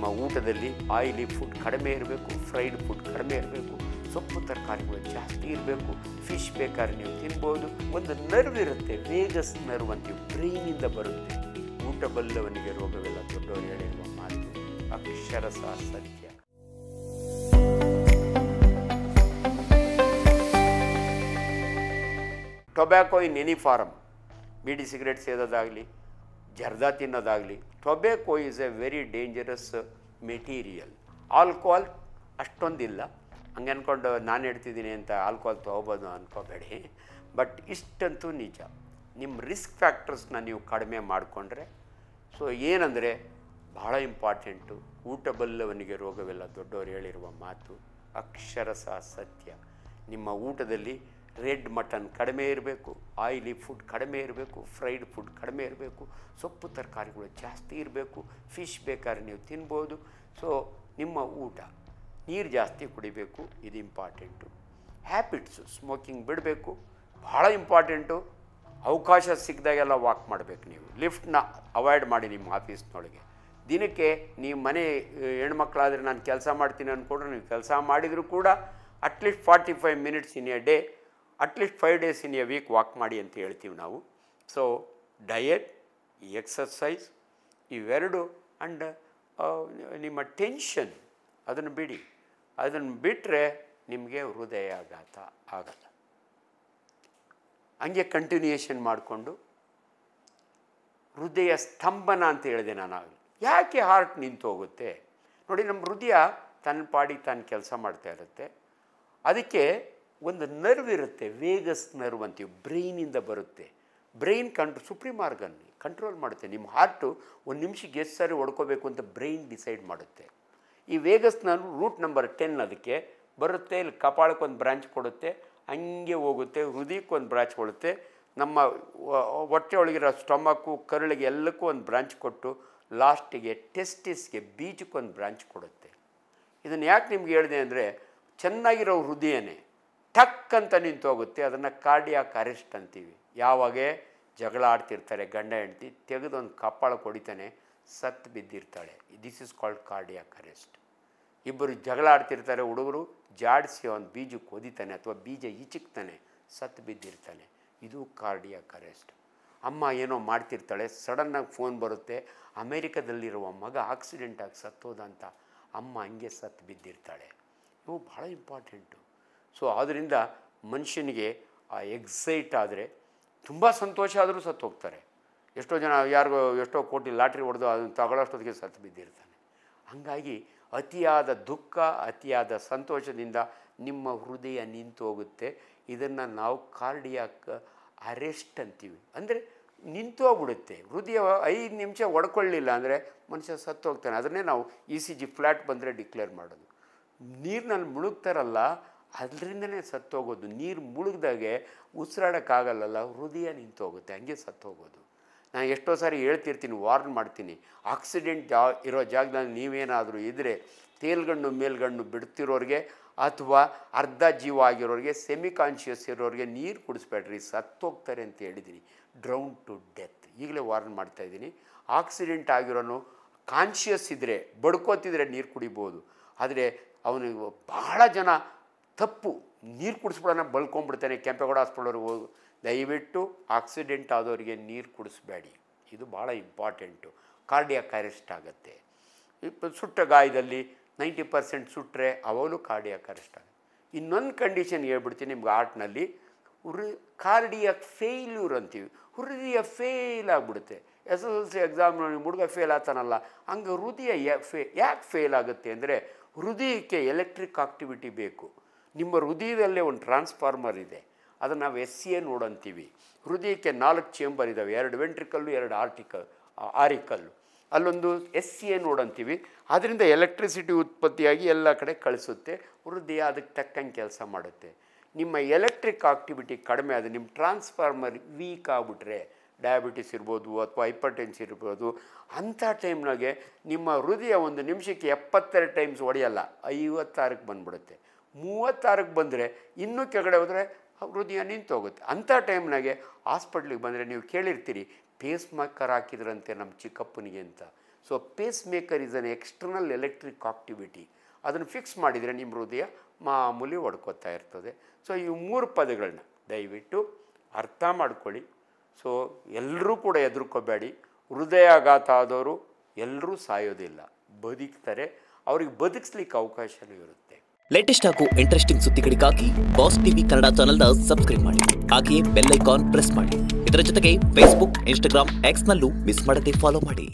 ನಿಮ್ಮ ಊಟದಲ್ಲಿ oily food ಕಡಿಮೆ ಇರಬೇಕು, ಫ್ರೈಡ್ ಫುಡ್ ಕಡಿಮೆ ಇರಬೇಕು, ಸೊಪ್ಪು ತರಕಾರಿಗಳು ಜಾಸ್ತಿ ಇರಬೇಕು, ಫಿಶ್ ಬೇಕಾದ್ರೆ ನೀವು ತಿನ್ಬೋದು. ಒಂದು ನರ್ವ್ ಇರುತ್ತೆ, ವೇಗಸ್ ನರ್ವ್ ಅಂತೀವಿ, ಬ್ರೈನಿಂದ ಬರುತ್ತೆ. ಊಟ ಬಲ್ಲವನಿಗೆ ರೋಗವಿಲ್ಲ, ದೊಡ್ಡವರು ಹೇಳಿರುವ ಮಾತು ಅಕ್ಷರಶಃ ಸತ್ಯ. Tobacco in any form, bidi cigarette ಸೇದೋದಾಗಲಿ, ಜರ್ದಾ ತಿನ್ನೋದಾಗಲಿ, tobacco is a very dangerous material. Alcohol ಅಷ್ಟೊಂದಿಲ್ಲ, ಹಂಗೆ ಅಂದ್ಕೊಂಡು ನಾನು ಹೇಳ್ತಿದ್ದೀನಿ ಅಂತ ಆಲ್ಕೋಹಾಲ್ ತೊಗೋಬೋದು ಅಂದ್ಕೋಬೇಡಿ. ಬಟ್ ಇಷ್ಟಂತೂ ನಿಜ, ನಿಮ್ಮ ರಿಸ್ಕ್ ಫ್ಯಾಕ್ಟರ್ಸ್ನ ನೀವು ಕಡಿಮೆ ಮಾಡಿಕೊಂಡ್ರೆ, ಸೊ ಏನಂದರೆ ಭಾಳ ಇಂಪಾರ್ಟೆಂಟು, ಊಟ ಬಲ್ಲವನಿಗೆ ರೋಗವಿಲ್ಲ, ದೊಡ್ಡವರು ಹೇಳಿರುವ ಮಾತು ಅಕ್ಷರಶಃ ಸತ್ಯ. ನಿಮ್ಮ ಊಟದಲ್ಲಿ ರೆಡ್ ಮಟನ್ ಕಡಿಮೆ ಇರಬೇಕು, ಆಯಿಲಿ ಫುಡ್ ಕಡಿಮೆ ಇರಬೇಕು, ಫ್ರೈಡ್ ಫುಡ್ ಕಡಿಮೆ ಇರಬೇಕು, ಸೊಪ್ಪು ತರಕಾರಿಗಳು ಜಾಸ್ತಿ ಇರಬೇಕು, ಫಿಶ್ ಬೇಕಾದ್ರೆ ನೀವು ತಿನ್ಬೋದು. ಸೊ ನಿಮ್ಮ ಊಟ, ನೀರು ಜಾಸ್ತಿ ಕುಡಿಬೇಕು, ಇದು ಇಂಪಾರ್ಟೆಂಟು. ಹ್ಯಾಬಿಟ್ಸು, ಸ್ಮೋಕಿಂಗ್ ಬಿಡಬೇಕು, ಭಾಳ ಇಂಪಾರ್ಟೆಂಟು. ಅವಕಾಶ ಸಿಕ್ಕಿದಾಗೆಲ್ಲ ವಾಕ್ ಮಾಡಬೇಕು. ನೀವು ಲಿಫ್ಟ್ನ ಅವಾಯ್ಡ್ ಮಾಡಿ ನಿಮ್ಮ ಆಫೀಸ್ನೊಳಗೆ. ದಿನಕ್ಕೆ ನೀವು ಮನೆ ಹೆಣ್ಮಕ್ಳಾದರೆ ನಾನು ಕೆಲಸ ಮಾಡ್ತೀನಿ ಅಂದ್ಕೊಂಡ್ರೆ, ನೀವು ಕೆಲಸ ಮಾಡಿದರೂ ಕೂಡ at least 45 minutes in a day, at least 5 days in a week walk ಮಾಡಿ ಅಂತ ಹೇಳ್ತೀವಿ ನಾವು. ಸೊ ಡಯಟ್, ಎಕ್ಸರ್ಸೈಸ್ ಇವೆರಡು, ಆ್ಯಂಡ್ ನಿಮ್ಮ ಟೆನ್ಷನ್ ಅದನ್ನು ಬಿಡಿ. ಅದನ್ನು ಬಿಟ್ಟರೆ ನಿಮಗೆ ಹೃದಯಾಘಾತ ಆಗಲ್ಲ. ಹಂಗೆ ಕಂಟಿನ್ಯೂಯೇಷನ್ ಮಾಡಿಕೊಂಡು ಹೃದಯ ಸ್ತಂಭನ ಅಂತ ಹೇಳಿದೆ ನಾನು ಆಗಲಿ. ಯಾಕೆ ಹಾರ್ಟ್ ನಿಂತು ಹೋಗುತ್ತೆ ನೋಡಿ, ನಮ್ಮ ಹೃದಯ ತನ್ನ ಪಾಡಿಗೆ ತಾನು ಕೆಲಸ ಮಾಡ್ತಾ ಇರುತ್ತೆ. ಅದಕ್ಕೆ ಒಂದು ನರ್ವ್ ಇರುತ್ತೆ, ವೇಗಸ್ ನರ್ವ್ ಅಂತೀವಿ, ಬ್ರೈನಿಂದ ಬರುತ್ತೆ. ಬ್ರೈನ್ ಸುಪ್ರೀಂ ಆರ್ಗನ್ ಕಂಟ್ರೋಲ್ ಮಾಡುತ್ತೆ. ನಿಮ್ಮ ಹಾರ್ಟು ಒಂದು ನಿಮಿಷಕ್ಕೆ ಎಷ್ಟು ಸಾರಿ ಹೊಡ್ಕೋಬೇಕು ಅಂತ ಬ್ರೈನ್ ಡಿಸೈಡ್ ಮಾಡುತ್ತೆ. ಈ ವೇಗಸ್ ನರ್ವ್ ರೂಟ್ ನಂಬರ್ 10 ಅದಕ್ಕೆ ಬರುತ್ತೆ. ಇಲ್ಲಿ ಕಪಾಳಕ್ಕೊಂದು ಬ್ರಾಂಚ್ ಕೊಡುತ್ತೆ, ಹಂಗೆ ಹೋಗುತ್ತೆ, ಹೃದಯಕ್ಕೊಂದು ಬ್ರಾಂಚ್ ಕೊಡುತ್ತೆ, ನಮ್ಮ ಹೊಟ್ಟೆ ಒಳಗಿರೋ ಸ್ಟಮಕ್ಕು, ಕರುಳಿಗೆ ಎಲ್ಲಕ್ಕೂ ಒಂದು ಬ್ರಾಂಚ್ ಕೊಟ್ಟು ಲಾಸ್ಟಿಗೆ ಟೆಸ್ಟಿಸ್ಗೆ ಬೀಜಕ್ಕೊಂದು ಬ್ರಾಂಚ್ ಕೊಡುತ್ತೆ. ಇದನ್ನು ಯಾಕೆ ನಿಮ್ಗೆ ಹೇಳಿದೆ ಅಂದರೆ, ಚೆನ್ನಾಗಿರೋ ಹೃದಯನೇ ಟಕ್ ಅಂತ ನಿಂತು ಹೋಗುತ್ತೆ. ಅದನ್ನು ಕಾರ್ಡಿಯಾಕ್ ಅರೆಸ್ಟ್ ಅಂತೀವಿ. ಯಾವಾಗ ಜಗಳ ಆಡ್ತಿರ್ತಾರೆ ಗಂಡ ಹೆಂಡತಿ, ತೆಗೆದೊಂದು ಕಪಾಳ ಹೊಡಿತಾನೆ, ಸತ್ತು ಬಿದ್ದಿರ್ತಾಳೆ. This is called cardiac arrest. ಇಬ್ಬರು ಜಗಳ ಆಡ್ತಿರ್ತಾರೆ, ಹುಡುಗರು ಜಾಡಿಸಿ ಅವನು ಬೀಜಕ್ಕೆ ಒದಿತಾನೆ ಅಥವಾ ಬೀಜ ಈಚಿಕ್ತಾನೆ, ಸತ್ತು ಬಿದ್ದಿರ್ತಾನೆ. ಇದು ಕಾರ್ಡಿಯಾಕ್ ಅರೆಸ್ಟ್. ಅಮ್ಮ ಏನೋ ಮಾಡ್ತಿರ್ತಾಳೆ, ಸಡನ್ನಾಗಿ ಫೋನ್ ಬರುತ್ತೆ, ಅಮೇರಿಕಾದಲ್ಲಿರುವ ಮಗ ಆಕ್ಸಿಡೆಂಟಾಗಿ ಸತ್ತೋದಂತ. ಅಮ್ಮ ಹಂಗೆ ಸತ್ತು ಬಿದ್ದಿರ್ತಾಳೆ. ಇವು ಭಾಳ ಇಂಪಾರ್ಟೆಂಟು. ಸೊ ಆದ್ದರಿಂದ ಮನುಷ್ಯನಿಗೆ ಆ ಎಕ್ಸೈಟ್ ಆದರೆ, ತುಂಬ ಸಂತೋಷ ಆದರೂ ಸತ್ತು ಹೋಗ್ತಾರೆ. ಎಷ್ಟೋ ಜನ ಯಾರಿಗೋ ಎಷ್ಟೋ ಕೋಟಿ ಲಾಟ್ರಿ ಹೊಡೆದು ಅದನ್ನು ತಗೊಳ್ಳೋಷ್ಟೊತ್ತಿಗೆ ಸತ್ತು ಬಿದ್ದಿರ್ತಾನೆ. ಹಾಗಾಗಿ ಅತಿಯಾದ ದುಃಖ, ಅತಿಯಾದ ಸಂತೋಷದಿಂದ ನಿಮ್ಮ ಹೃದಯ ನಿಂತು ಹೋಗುತ್ತೆ. ಇದನ್ನು ನಾವು ಕಾರ್ಡಿಯಾಕ್ ಅರೆಸ್ಟ್ ಅಂತೀವಿ. ಅಂದರೆ ನಿಂತು ಹೋಗ್ಬಿಡುತ್ತೆ ಹೃದಯ. 5 ನಿಮಿಷ ಹೊಡ್ಕೊಳ್ಳಿಲ್ಲ ಅಂದರೆ ಮನುಷ್ಯ ಸತ್ತು ಹೋಗ್ತಾನೆ. ಅದನ್ನೇ ನಾವು ECG ಫ್ಲ್ಯಾಟ್ ಬಂದರೆ ಡಿಕ್ಲೇರ್ ಮಾಡೋದು. ನೀರಿನಲ್ಲಿ ಮುಳುಗ್ತಾರಲ್ಲ, ಅದರಿಂದನೇ ಸತ್ತೋಗೋದು. ನೀರು ಮುಳುಗ್ದಾಗೆ ಉಸಿರಾಡೋಕ್ಕಾಗಲ್ಲ, ಹೃದಯ ನಿಂತು ಹೋಗುತ್ತೆ, ಹಂಗೆ ಸತ್ತೋಗೋದು. ನಾನು ಎಷ್ಟೋ ಸಾರಿ ಹೇಳ್ತಿರ್ತೀನಿ, ವಾರ್ನ್ ಮಾಡ್ತೀನಿ, ಆಕ್ಸಿಡೆಂಟ್ ಇರೋ ಜಾಗದಲ್ಲಿ ನೀವೇನಾದರೂ ಇದ್ದರೆ ತೇಲ್ಗಣ್ಣು ಮೇಲ್ಗಣ್ಣು ಬಿಡ್ತಿರೋರಿಗೆ ಅಥವಾ ಅರ್ಧ ಜೀವ ಆಗಿರೋರಿಗೆ, ಸೆಮಿ ಕಾನ್ಷಿಯಸ್ ಇರೋರಿಗೆ ನೀರು ಕುಡಿಸ್ಬೇಡ್ರಿ, ಸತ್ತೋಗ್ತಾರೆ ಅಂತ ಹೇಳಿದ್ದೀನಿ. ಡ್ರೌನ್ ಟು ಡೆತ್ ಈಗಲೇ ವಾರ್ನ್ ಮಾಡ್ತಾಯಿದ್ದೀನಿ. ಆಕ್ಸಿಡೆಂಟ್ ಆಗಿರೋನು ಕಾನ್ಷಿಯಸ್ ಇದ್ದರೆ, ಬಡ್ಕೋತಿದ್ರೆ ನೀರು ಕುಡಿಬೋದು. ಆದರೆ ಅವನಿಗೆ ಭಾಳ ಜನ ತಪ್ಪು, ನೀರು ಕುಡಿಸ್ಬಿಡೋಣ ಬಳ್ಕೊಂಡ್ಬಿಡ್ತಾನೆ. ಕೆಂಪೇಗೌಡ ಹಾಸ್ಪಿಟಲ್ವರೆಗೆ ಹೋಗಿ ದಯವಿಟ್ಟು ಆಕ್ಸಿಡೆಂಟ್ ಆದವರಿಗೆ ನೀರು ಕುಡಿಸ್ಬೇಡಿ, ಇದು ಭಾಳ ಇಂಪಾರ್ಟೆಂಟು. ಕಾರ್ಡಿಯಾಕ್ ಅರೆಸ್ಟ್ ಆಗುತ್ತೆ. ಸುಟ್ಟ ಗಾಯದಲ್ಲಿ 90% ಸುಟ್ಟರೆ ಅವಾಗಲೂ ಕಾರ್ಡಿಯಾಕ್ ಅರೆಸ್ಟ್ ಆಗುತ್ತೆ. ಇನ್ನೊಂದು ಕಂಡೀಷನ್ ಹೇಳ್ಬಿಡ್ತೀನಿ ನಿಮ್ಗೆ, ಹಾರ್ಟ್ನಲ್ಲಿ ಕಾರ್ಡಿಯಾಕ್ ಫೇಲ್ಯೂರ್ ಅಂತೀವಿ. ಹೃದಯ ಫೇಲ್ ಆಗಿಬಿಡುತ್ತೆ. SSLC ಎಕ್ಸಾಮ್ ಹುಡುಗ ಫೇಲ್ ಆಗ್ತಾನಲ್ಲ, ಹಂಗೆ ಹೃದಯ ಯಾಕೆ ಫೇಲ್ ಆಗುತ್ತೆ ಅಂದರೆ, ಹೃದಯಕ್ಕೆ ಎಲೆಕ್ಟ್ರಿಕ್ ಆಕ್ಟಿವಿಟಿ ಬೇಕು. ನಿಮ್ಮ ಹೃದಯದಲ್ಲೇ ಒಂದು ಟ್ರಾನ್ಸ್ಫಾರ್ಮರ್ ಇದೆ, ಅದನ್ನು ನಾವು SCA ನೋಡ್ ಅಂತೀವಿ. ಹೃದಯಕ್ಕೆ 4 ಚೇಂಬರ್ ಇದ್ದಾವೆ, 2 ವೆಂಟ್ರಿಕಲ್ಲು 2 ಆರಿಕಲ್ಲು. ಅಲ್ಲೊಂದು SCA ನೋಡ್ ಅಂತೀವಿ. ಅದರಿಂದ ಎಲೆಕ್ಟ್ರಿಸಿಟಿ ಉತ್ಪತ್ತಿಯಾಗಿ ಎಲ್ಲ ಕಡೆ ಕಳಿಸುತ್ತೆ. ಹೃದಯ ಅದಕ್ಕೆ ತಕ್ಕಂಗೆ ಕೆಲಸ ಮಾಡುತ್ತೆ. ನಿಮ್ಮ ಎಲೆಕ್ಟ್ರಿಕ್ ಆಕ್ಟಿವಿಟಿ ಕಡಿಮೆ ಆದರೆ, ನಿಮ್ಮ ಟ್ರಾನ್ಸ್ಫಾರ್ಮರ್ ವೀಕ್ ಆಗಿಬಿಟ್ರೆ, ಡಯಾಬಿಟಿಸ್ ಇರ್ಬೋದು ಅಥವಾ ಹೈಪರ್ಟೆನ್ಷನ್ ಇರ್ಬೋದು, ಅಂಥ ಟೈಮ್ನಾಗೆ ನಿಮ್ಮ ಹೃದಯ ಒಂದು ನಿಮಿಷಕ್ಕೆ 72 ಟೈಮ್ಸ್ ಹೊಡೆಯಲ್ಲ, 56ಕ್ಕೆ ಬಂದುಬಿಡುತ್ತೆ. 36ಕ್ಕೆ ಬಂದರೆ ಇನ್ನೂ ಕೆಳಗಡೆ ಹೋದರೆ ಹೃದಯ ನಿಂತು ಹೋಗುತ್ತೆ. ಅಂಥ ಟೈಮ್ನಾಗೆ ಹಾಸ್ಪಿಟ್ಲಿಗೆ ಬಂದರೆ ನೀವು ಕೇಳಿರ್ತೀರಿ, ಪೇಸ್ ಮೇಕರ್ ಹಾಕಿದ್ರಂತೆ ನಮ್ಮ ಚಿಕ್ಕಪ್ಪನಿಗೆ ಅಂತ. So pacemaker is an external electric activity. ಅದನ್ನು ಫಿಕ್ಸ್ ಮಾಡಿದರೆ ನಿಮ್ಮ ಹೃದಯ ಮಾಮೂಲಿ ಹೊಡ್ಕೋತಾ ಇರ್ತದೆ. ಸೊ ಈ 3 ಪದಗಳನ್ನ ದಯವಿಟ್ಟು ಅರ್ಥ ಮಾಡ್ಕೊಳ್ಳಿ. ಸೊ ಎಲ್ಲರೂ ಕೂಡ ಹೆದರ್ಕೋಬೇಡಿ. ಹೃದಯಾಘಾತ ಆದವರು ಎಲ್ಲರೂ ಸಾಯೋದಿಲ್ಲ, ಬದುಕ್ತಾರೆ. ಅವ್ರಿಗೆ ಬದುಕಿಸ್ಲಿಕ್ಕೆ ಅವಕಾಶನೂ ಇರುತ್ತೆ. ಲೇಟೆಸ್ಟ್ ಹಾಗೂ ಇಂಟ್ರೆಸ್ಟಿಂಗ್ ಸುದ್ದಿಗಳಿಗಾಗಿ ಬಾಸ್ ಟಿವಿ ಕನ್ನಡ ಚಾನೆಲ್ನ ಸಬ್ಸ್ಕ್ರೈಬ್ ಮಾಡಿ. ಹಾಗೆಯೇ ಬೆಲ್ ಐಕಾನ್ ಪ್ರೆಸ್ ಮಾಡಿ. ಇದರ ಜೊತೆಗೆ ಫೇಸ್ಬುಕ್, ಇನ್ಸ್ಟಾಗ್ರಾಮ್, ಎಕ್ಸ್ನಲ್ಲೂ ಮಿಸ್ ಮಾಡದೆ ಫಾಲೋ ಮಾಡಿ.